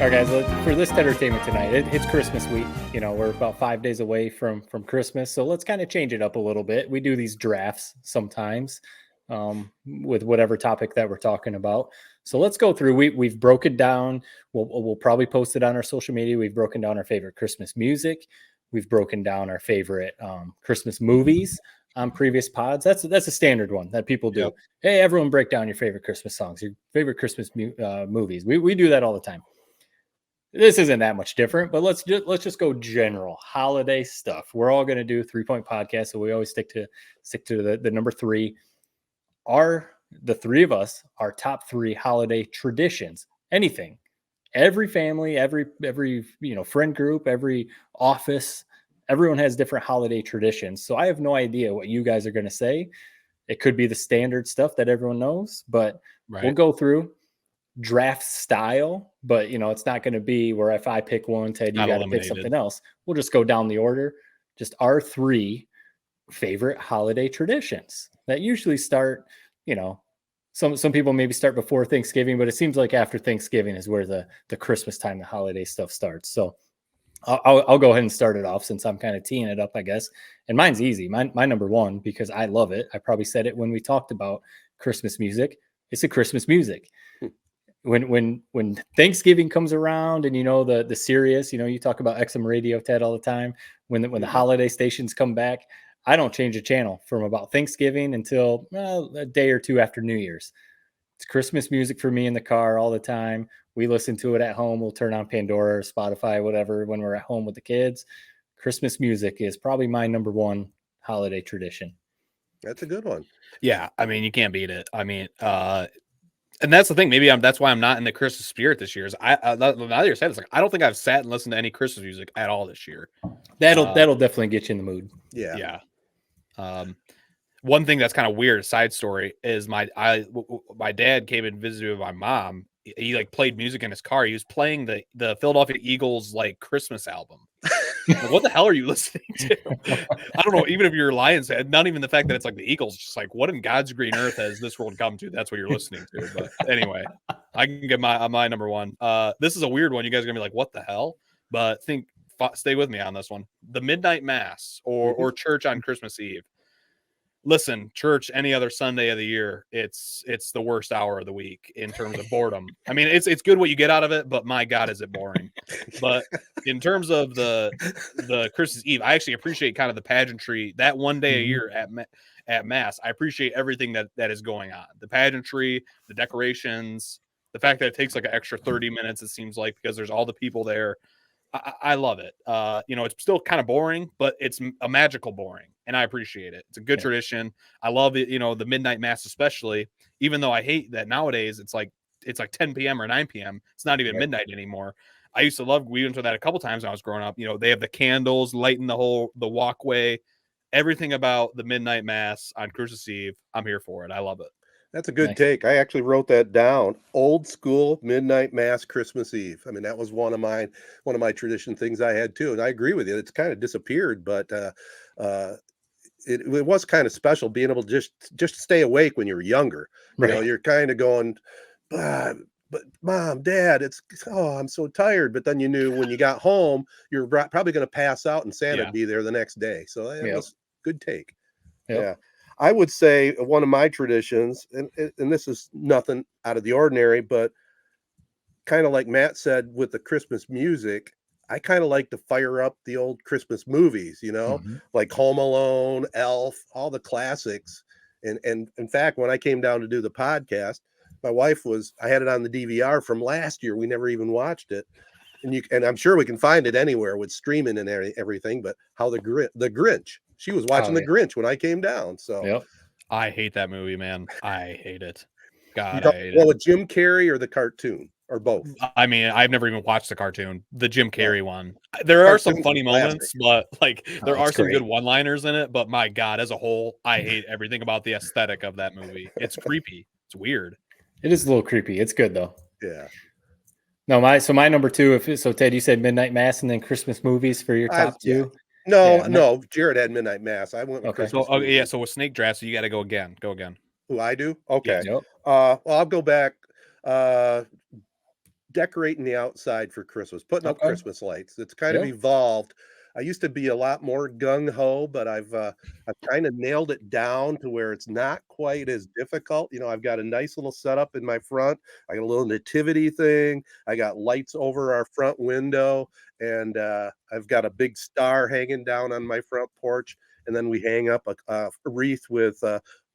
All right, guys, for this Tedertainment Tonight, it's Christmas week. You know, we're about 5 days away from Christmas, so let's kind of change it up a little bit. We do these drafts sometimes with whatever topic that we're talking about. So let's go through. We've broken down. We'll probably post it on our social media. We've broken down our favorite Christmas music. We've broken down our favorite Christmas movies on previous pods. That's a standard one that people do. Yep. Hey, everyone, break down your favorite Christmas songs, your favorite Christmas movies. We do that all the time. This isn't that much different, but let's just go general holiday stuff. We're all going to do 3-point podcast, so we always stick to the number 3. Are the three of us our top 3 holiday traditions? Anything, every family, every friend group, every office, everyone has different holiday traditions. So I have no idea what you guys are going to say. It could be the standard stuff that everyone knows, but We'll go through draft style, but it's not going to be where if I pick one, Ted, you got to pick something else. We'll just go down the order. Just our 3 favorite holiday traditions that usually start, some people maybe start before Thanksgiving, but it seems like after Thanksgiving is where the Christmas time, the holiday stuff starts. So I'll go ahead and start it off since I'm kind of teeing it up, I guess. And mine's easy. My number 1, because I love it. I probably said it when we talked about Christmas music. It's the Christmas music. When Thanksgiving comes around and the serious, you talk about XM radio, Ted, all the time. When the holiday stations come back, I don't change the channel from about Thanksgiving until a day or 2 after New Year's. It's Christmas music for me in the car all the time. We listen to it at home. We'll turn on Pandora or Spotify, whatever, when we're at home with the kids. Christmas music is probably my number 1 holiday tradition. That's a good one. Yeah, I mean, you can't beat it. I mean, and that's the thing. Maybe that's why I'm not in the Christmas spirit this year. Is now that you're saying, it's like I don't think I've sat and listened to any Christmas music at all this year. That'll definitely get you in the mood. Yeah. One thing that's kind of weird, side story, is my dad came and visited with my mom. He like played music in his car. He was playing the Philadelphia Eagles like Christmas album. Like, what the hell are you listening to? I don't know. Even if you're a Lions fan, not even the fact that it's like the Eagles, just like what in God's green earth has this world come to? That's what you're listening to. But anyway, I can get my number 1. This is a weird one. You guys are gonna be like, what the hell? But stay with me on this one. The midnight mass or church on Christmas Eve. Listen, church any other Sunday of the year, it's the worst hour of the week in terms of boredom. I mean, it's good what you get out of it, but my God, is it boring. But in terms of the Christmas Eve, I actually appreciate kind of the pageantry that one day a year at Mass. I appreciate everything that is going on. The pageantry, the decorations, the fact that it takes like an extra 30 minutes, it seems like, because there's all the people there. I love it. It's still kind of boring, but it's a magical boring, and I appreciate it. It's a good tradition. I love it. The midnight mass, especially, even though I hate that nowadays it's like 10 p.m. or 9 p.m. It's not even midnight anymore. I used to love, we went to that a couple times when I was growing up. They have the candles lighting the walkway, everything about the midnight mass on Christmas Eve. I'm here for it. I love it. That's a good take. I actually wrote that down. Old school midnight mass Christmas Eve. I mean, that was one of my tradition things I had too. And I agree with you. It's kind of disappeared, but it was kind of special being able to just stay awake when you were younger. You're kind of going, but Mom, Dad, I'm so tired. But then you knew when you got home, you're probably going to pass out and Santa'd be there the next day. So that was a good take. Yeah. I would say one of my traditions, and this is nothing out of the ordinary, but kind of like Matt said with the Christmas music, I kind of like to fire up the old Christmas movies, like Home Alone, Elf, all the classics. And in fact, when I came down to do the podcast, my wife I had it on the DVR from last year. We never even watched it. And I'm sure we can find it anywhere with streaming and everything, but how the Grinch. She was watching The Grinch when I came down. So I hate that movie, man. I hate it. God, I hate it. Well, with Jim Carrey or the cartoon or both? I mean, I've never even watched the cartoon, the Jim Carrey one. There are some funny moments, but there are some good one-liners in it. But my God, as a whole, I hate everything about the aesthetic of that movie. It's creepy. It's weird. It is a little creepy. It's good though. Yeah. No, my number 2. Ted, you said midnight mass and then Christmas movies for your top 2. No, Jared had midnight mass. I went with Christmas. So with snake draft, so you got to go again. Who I do? Okay. Yeah. Well, I'll go back. decorating the outside for Christmas, putting up Okay. Christmas lights. It's kind of Yeah. evolved. I used to be a lot more gung ho, but I've kind of nailed it down to where it's not quite as difficult. I've got a nice little setup in my front. I got a little nativity thing. I got lights over our front window, and I've got a big star hanging down on my front porch. And then we hang up a wreath with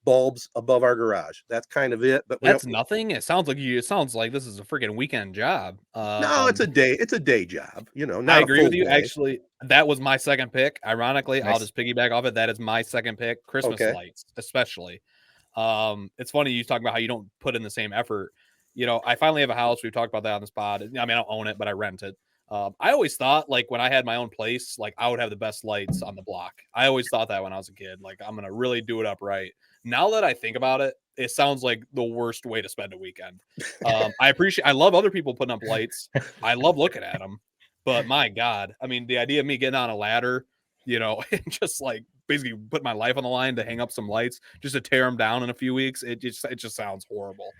bulbs above our garage. That's kind of it. But we don't. That's nothing. It sounds like this is a freaking weekend job. No, it's a day. It's a day job. I Not a agree full with you. day. Actually, that was my second pick. Ironically, I'll Nice. just piggyback off it. That is my second pick. Christmas Okay. lights, especially. It's funny you talk about how you don't put in the same effort. I finally have a house. We've talked about that on this pod. I mean, I don't own it, but I rent it. I always thought, like, when I had my own place, like, I would have the best lights on the block. I always thought that when I was a kid. Like, I'm gonna really do it up right. Now that I think about it, it sounds like the worst way to spend a weekend. I love other people putting up lights. I love looking at them, but my God, I mean, the idea of me getting on a ladder, and just like basically put my life on the line to hang up some lights, just to tear them down in a few weeks, it just sounds horrible.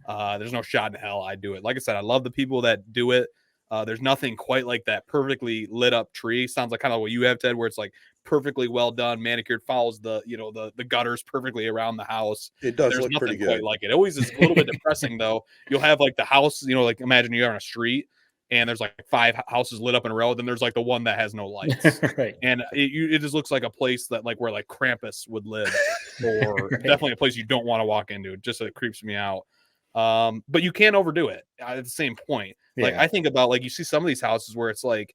There's no shot in hell I'd do it. Like I said, I love the people that do it. There's nothing quite like that perfectly lit up tree. Sounds like kind of what you have, Ted, where it's like perfectly well done, manicured, follows the the gutters perfectly around the house. It does There's look pretty nothing quite good. like it. It always is a little bit depressing though. You'll have like the house, like imagine you're on a street and there's like 5 houses lit up in a row. Then there's like the one that has no lights, Right. and it just looks like a place that like where like Krampus would live, or Right. definitely a place you don't want to walk into. It creeps me out. But you can't overdo it at the same point. Like Yeah. I think about like you see some of these houses where it's like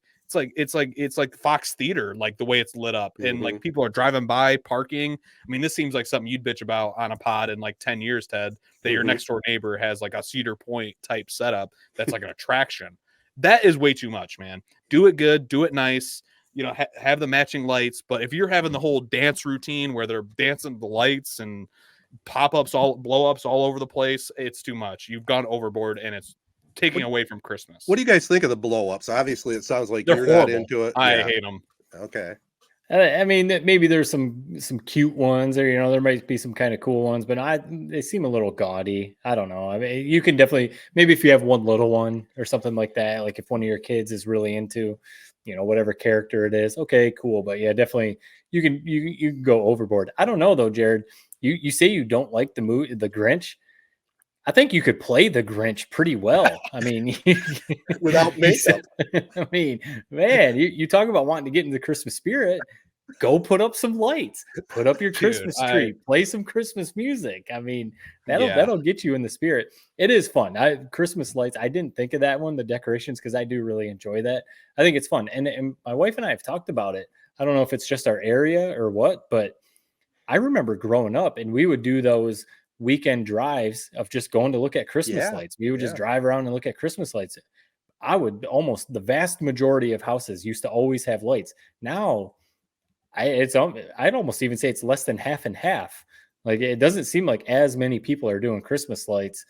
Fox Theater, like the way it's lit up, and like people are driving by, parking. I mean, this seems like something you'd bitch about on a pod in like 10 years, Ted, that your next door neighbor has like a Cedar Point type setup that's like an attraction. That is way too much, man. Do it good, do it nice. Have the matching lights. But if you're having the whole dance routine where they're dancing the lights and pop-ups, blow-ups all over the place, it's too much. You've gone overboard, and it's taking away from Christmas. What do you guys think of the blow-ups? Obviously, it sounds like They're you're horrible. not into it. I Yeah. hate them. Okay. I mean, maybe there's some cute ones, or there might be some kind of cool ones, but they seem a little gaudy. I don't know. I mean, you can definitely, maybe if you have one little one or something like that, like if one of your kids is really into, whatever character it is, okay, cool. But yeah, definitely you can go overboard. I don't know though, Jared. You say you don't like the Grinch. I think you could play the Grinch pretty well. I mean, Without makeup. I mean, man, you talk about wanting to get into the Christmas spirit. Go put up some lights, put up your Christmas tree, play some Christmas music. I mean, that'll get you in the spirit. It is fun. Christmas lights. I didn't think of that one, the decorations, because I do really enjoy that. I think it's fun. And my wife and I have talked about it. I don't know if it's just our area or what, but I remember growing up and we would do those weekend drives of just going to look at Christmas lights. We would just drive around and look at Christmas lights. The vast majority of houses used to always have lights. Now I'd almost even say it's less than half and half. Like it doesn't seem like as many people are doing Christmas lights.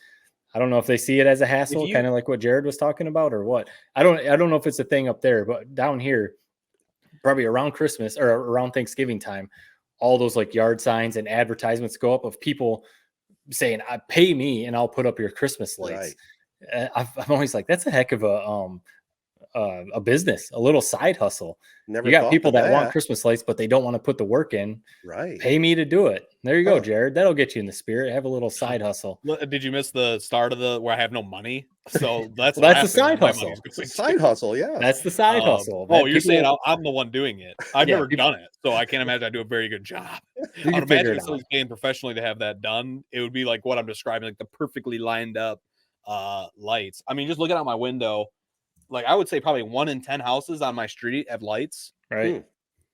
I don't know if they see it as a hassle, kind of like what Jared was talking about, or what. I don't know if it's a thing up there, but down here, probably around Christmas or around Thanksgiving time, all those like yard signs and advertisements go up of people saying, "Pay me and I'll put up your Christmas lights." Right. I'm always like, that's a heck of a business, a little side hustle. You got people that want Christmas lights, but they don't want to put the work in. Right. Pay me to do it. There you go, Jared. That'll get you in the spirit. Have a little side hustle. Did you miss the start of where I have no money? So that's that's the side hustle. Side hustle, yeah. That's the side hustle. You're saying I'm the one doing it. I've never done it, so I can't imagine I do a very good job. I would imagine if somebody's paying professionally to have that done, it would be like what I'm describing, like the perfectly lined up lights. I mean, just looking out my window, like I would say probably 1 in 10 houses on my street have lights. Right.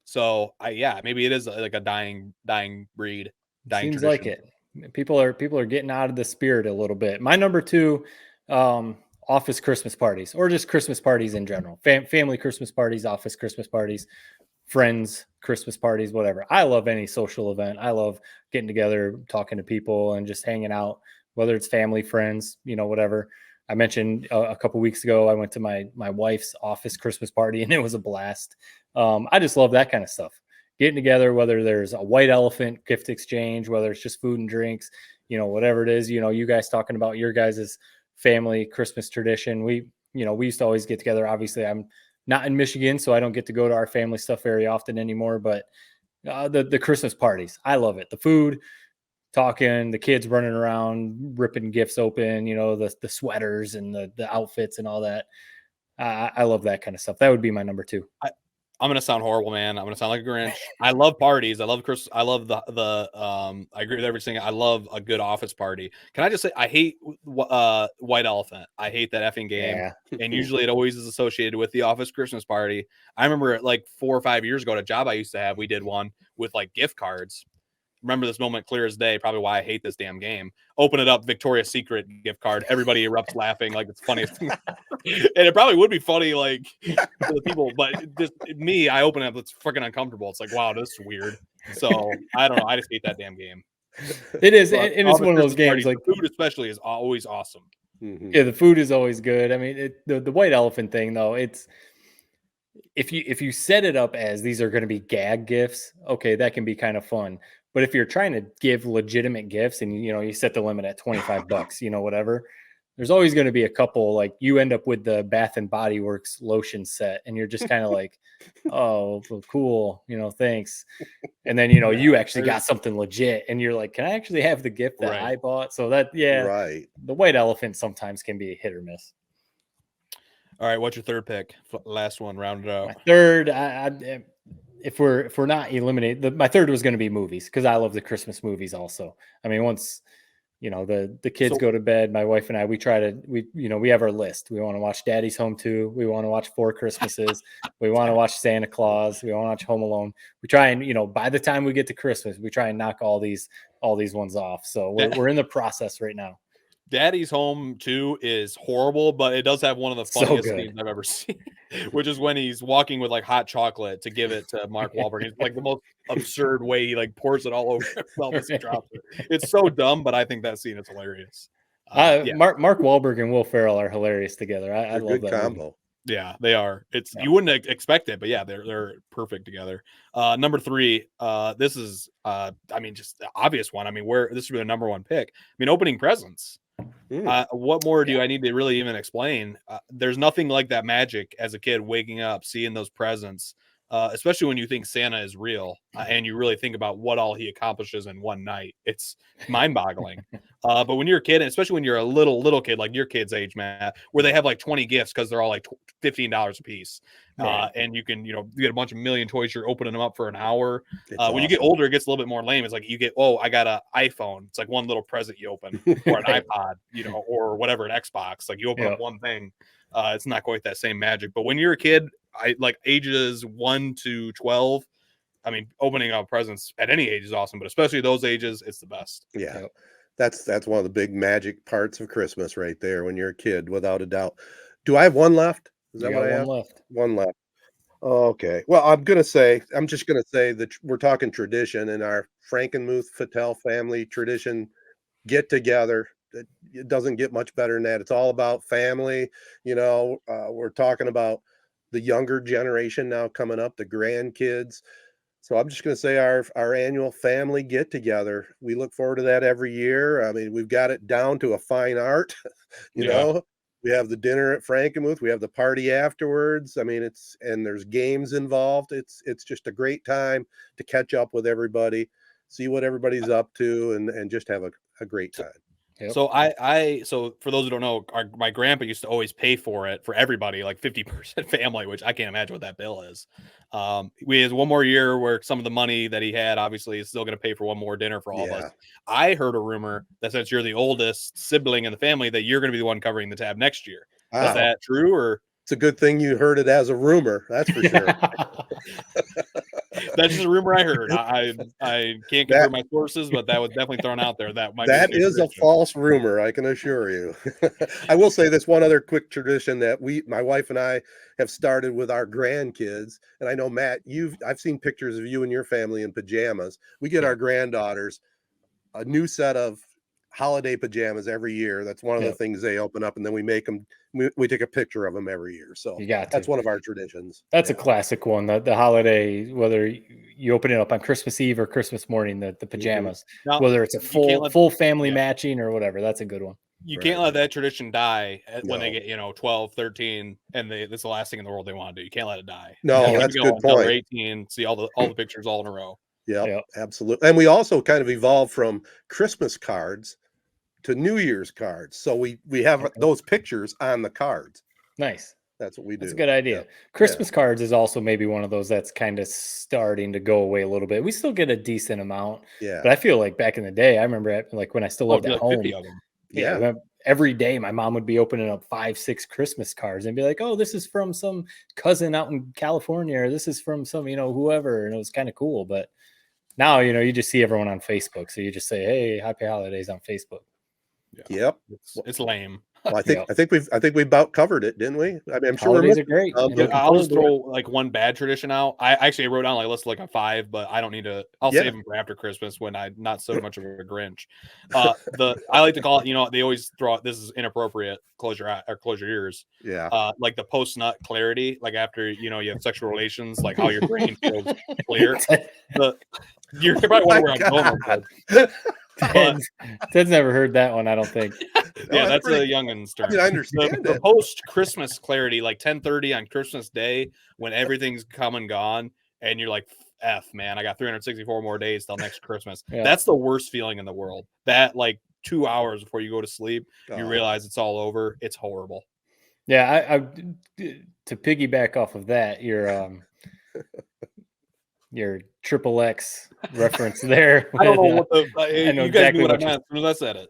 So maybe it is like a dying breed. Seems tradition. Like it. People are getting out of the spirit a little bit. My number 2, office Christmas parties, or just Christmas parties in general. Family Christmas parties, office Christmas parties, friends Christmas parties, whatever. I love any social event. I love getting together, talking to people, and just hanging out, whether it's family, friends, whatever. I mentioned a couple weeks ago, I went to my wife's office Christmas party and it was a blast. I just love that kind of stuff. Getting together, whether there's a white elephant gift exchange, whether it's just food and drinks, whatever it is, you guys talking about your guys' family Christmas tradition. We used to always get together. Obviously, I'm not in Michigan, so I don't get to go to our family stuff very often anymore. But the Christmas parties, I love it. The food, talking, the kids running around, ripping gifts open, the sweaters and the outfits and all that. I love that kind of stuff. That would be my number 2. I'm gonna sound horrible, man. I'm gonna sound like a Grinch. I love parties. I love Christmas. I love the. I agree with everything. I love a good office party. Can I just say I hate White Elephant. I hate that effing game. Yeah. And usually it always is associated with the office Christmas party. I remember like 4 or 5 years ago at a job I used to have, we did one with like gift cards. Remember this moment clear as day. Probably why I hate this damn game. Open it up, Victoria's Secret gift card. Everybody erupts laughing like it's the funniest thing. And it probably would be funny, like for the people, but just me, I open it up. It's freaking uncomfortable. It's like, wow, this is weird. So I don't know. I just hate that damn game. It is, and it's one of those games. Parties, like food, especially, is always awesome. Yeah, the food is always good. I mean, the White Elephant thing, though, it's if you set it up as these are going to be gag gifts, okay, that can be kind of fun. But if you're trying to give legitimate gifts and you set the limit at $25, whatever, there's always going to be a couple, like you end up with the Bath and Body Works lotion set and you're just kind of like, oh, well, cool, thanks. And then you actually got something legit and you're like, can I actually have the gift that I bought? So that right. The White Elephant sometimes can be hit or miss. All right, what's your third pick? Last one, round it out. My third, if we're not eliminated, my third was going to be movies because I love the Christmas movies also. I mean, once the kids go to bed, my wife and I, we have our list. We want to watch Daddy's Home 2. We want to watch 4 Christmases. We want to watch Santa Claus. We want to watch Home Alone. We try and by the time we get to Christmas, we try and knock all these ones off. So we're in the process right now. Daddy's Home 2 is horrible, but it does have one of the funniest scenes I've ever seen, which is when he's walking with like hot chocolate to give it to Mark Wahlberg. It's like the most absurd way he like pours it all over himself as he drops it. It's so dumb, but I think that scene is hilarious. Mark Wahlberg and Will Ferrell are hilarious together. I love that combo. Movie. Yeah, they are. You wouldn't expect it, but yeah, they're perfect together. Number 3, this is just the obvious one. I mean, this would be the number 1 pick. I mean, opening presents. What more do I need to really even explain? There's nothing like that magic as a kid waking up, seeing those presents, especially when you think Santa is real and you really think about what all he accomplishes in one night. It's mind-boggling. But when you're a kid, and especially when you're a little kid, like your kid's age, Matt, where they have like 20 gifts because they're all like $15 a piece. And you can, you get a bunch of million toys. You're opening them up for an hour. When you get older, it gets a little bit more lame. It's like you get, I got an iPhone. It's like one little present you open, or an iPod, or whatever, an Xbox. Like you open up one thing. It's not quite that same magic. But when you're a kid, I like ages 1 to 12. I mean, opening up presents at any age is awesome, but especially those ages, it's the best. Yeah. Yep. That's one of the big magic parts of Christmas right there when you're a kid, without a doubt. Do I have one left? Is that what I have? One left. Okay. Well, I'm just gonna say that we're talking tradition, and our Frankenmuth Fattel family tradition get together. It doesn't get much better than that. It's all about family. We're talking about the younger generation now coming up, the grandkids. So I'm just going to say our annual family get together. We look forward to that every year. I mean, we've got it down to a fine art. You know, we have the dinner at Frankenmuth. We have the party afterwards. I mean, and there's games involved. It's just a great time to catch up with everybody, see what everybody's up to, and just have a great time. Yep. So so for those who don't know, my grandpa used to always pay for it for everybody, like 50% family, which I can't imagine what that bill is. We have one more year where some of the money that he had obviously is still going to pay for one more dinner for all of us. I heard a rumor that since you're the oldest sibling in the family, that you're going to be the one covering the tab next year. Wow. Is that true, or? It's a good thing you heard it as a rumor. That's for sure. That's just a rumor I heard. I can't confirm my sources, but that was definitely thrown out there. That is a false rumor, I can assure you. I will say this one other quick tradition that my wife and I have started with our grandkids. And I know, Matt, I've seen pictures of you and your family in pajamas. We get our granddaughters a new set of holiday pajamas every year. That's one of the things they open up, and then we make them. We take a picture of them every year. So that's one of our traditions. That's a classic one. The holiday, whether you open it up on Christmas Eve or Christmas morning, the pajamas, whether it's a full family matching or whatever. That's a good one. You can't let that tradition die when they No. get 12, 13, and that's the last thing in the world they want to do. You can't let it die. No, You that's a go good until they're point. 18, see all the pictures all in a row. Yeah, Yep. absolutely. And we also kind of evolved from Christmas cards to New Year's cards. So we have those pictures on the cards. Nice. That's what we do. That's a good idea. Yeah. Christmas cards is also maybe one of those that's kind of starting to go away a little bit. We still get a decent amount, Yeah. but I feel like back in the day, I remember like when I still lived Like at home. 50 of them. Yeah. Every day my mom would be opening up 5-6 Christmas cards and be like, oh, this is from some cousin out in California, or this is from some, whoever. And it was kind of cool. But now, you just see everyone on Facebook. So you just say, hey, happy holidays on Facebook. Yeah. Yep. It's lame. Well, I think we about covered it, didn't we? I mean, I'm sure holidays are great. I'll just throw like one bad tradition out. I actually wrote down like list like a 5, but I don't need to. I'll save them for after Christmas when I'm not so much of a Grinch. I like to call it. They always throw out, this is inappropriate. Close your ears. Yeah. Like the post nut clarity, like after you have sexual relations, like how your brain feels clear. You're probably wondering where I'm going with it. Ted's never heard that one, I don't think. Yeah, that's a youngin's term. I understand the post-Christmas clarity, like 10:30 on Christmas Day, when everything's come and gone, and you're like, F, man, I got 364 more days till next Christmas. Yeah. That's the worst feeling in the world. That, like, 2 hours before you go to sleep, you realize it's all over. It's horrible. Yeah, I to piggyback off of that, your triple X reference there. I don't know what I know you guys exactly knew what I what meant as soon as I said it.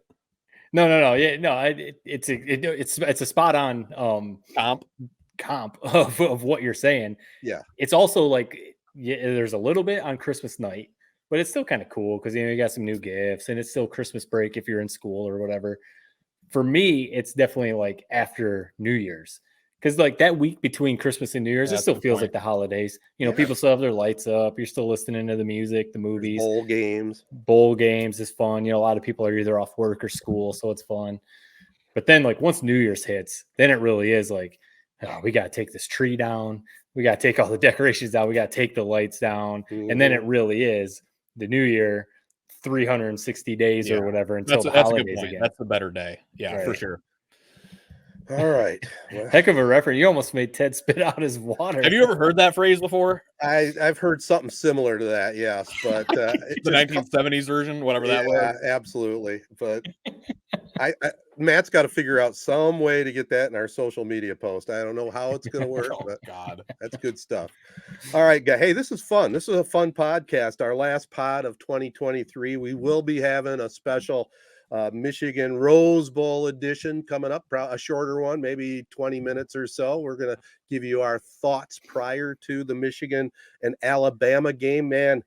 No. Yeah, no. It's a spot on comp of what you're saying. Yeah. It's also like there's a little bit on Christmas night, but it's still kind of cool because you got some new gifts and it's still Christmas break if you're in school or whatever. For me, it's definitely like after New Year's. Because like that week between Christmas and New Year's, it still feels like the holidays. People still have their lights up. You're still listening to the music, the movies. Bowl games is fun. A lot of people are either off work or school, so it's fun. But then like once New Year's hits, then it really is like, oh, we got to take this tree down. We got to take all the decorations down. We got to take the lights down. Mm-hmm. And then it really is the New Year, 360 days or whatever until the holidays again. That's the better day. Yeah, right. For sure. All right. Well, heck of a reference. You almost made Ted spit out his water. Have you ever heard that phrase before? I've heard something similar to that, yes. But the 1970s version, whatever that was. Yeah, absolutely. But Matt's got to figure out some way to get that in our social media post. I don't know how it's going to work, but God, that's good stuff. All right, guys. Hey, this is fun. This is a fun podcast. Our last pod of 2023. We will be having a special Michigan Rose Bowl edition coming up, a shorter one, maybe 20 minutes or so. We're going to give you our thoughts prior to the Michigan and Alabama game. Man,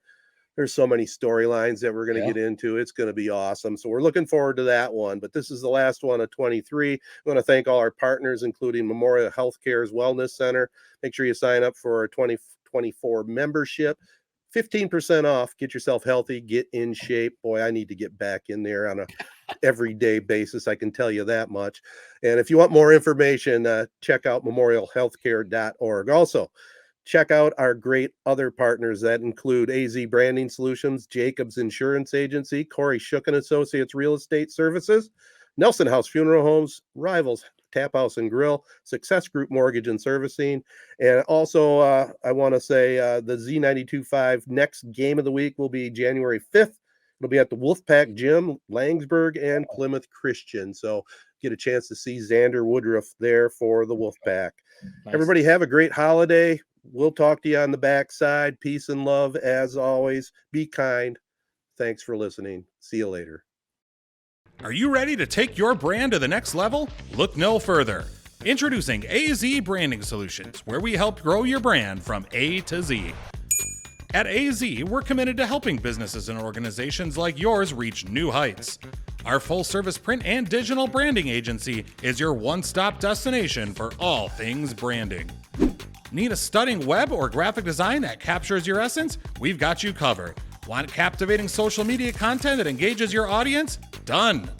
there's so many storylines that we're going to get into. It's going to be awesome. So we're looking forward to that one. But this is the last one of 23. I want to thank all our partners, including Memorial Healthcare's Wellness Center. Make sure you sign up for our 2024 membership. 15% off. Get yourself healthy. Get in shape. Boy, I need to get back in there on a everyday basis. I can tell you that much. And if you want more information, check out memorialhealthcare.org. Also, check out our great other partners that include AZ Branding Solutions, Jacobs Insurance Agency, Corey Shook & Associates Real Estate Services, Nelson House Funeral Homes, Rivals Tap House and Grill, Success Group Mortgage and Servicing. And also, I want to say the Z92.5 next game of the week will be January 5th. It'll be at the Wolfpack Gym, Langsburg, and Plymouth Christian. So get a chance to see Xander Woodruff there for the Wolfpack. Nice. Everybody have a great holiday. We'll talk to you on the backside. Peace and love as always. Be kind. Thanks for listening. See you later. Are you ready to take your brand to the next level? Look no further. Introducing AZ Branding Solutions, where we help grow your brand from A to Z. At AZ, we're committed to helping businesses and organizations like yours reach new heights. Our full-service print and digital branding agency is your one-stop destination for all things branding. Need a stunning web or graphic design that captures your essence? We've got you covered. Want captivating social media content that engages your audience? Done.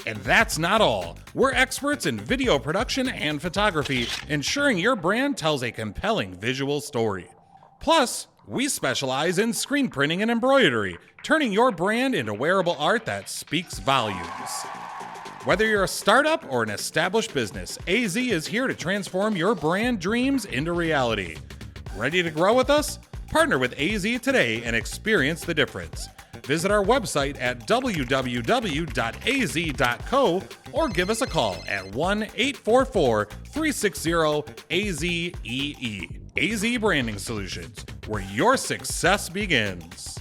And that's not all. We're experts in video production and photography, ensuring your brand tells a compelling visual story. Plus, we specialize in screen printing and embroidery, turning your brand into wearable art that speaks volumes. Whether you're a startup or an established business, AZ is here to transform your brand dreams into reality. Ready to grow with us? Partner with AZ today and experience the difference. Visit our website at www.az.co or give us a call at 1-844-360-AZEE. AZ Branding Solutions, where your success begins.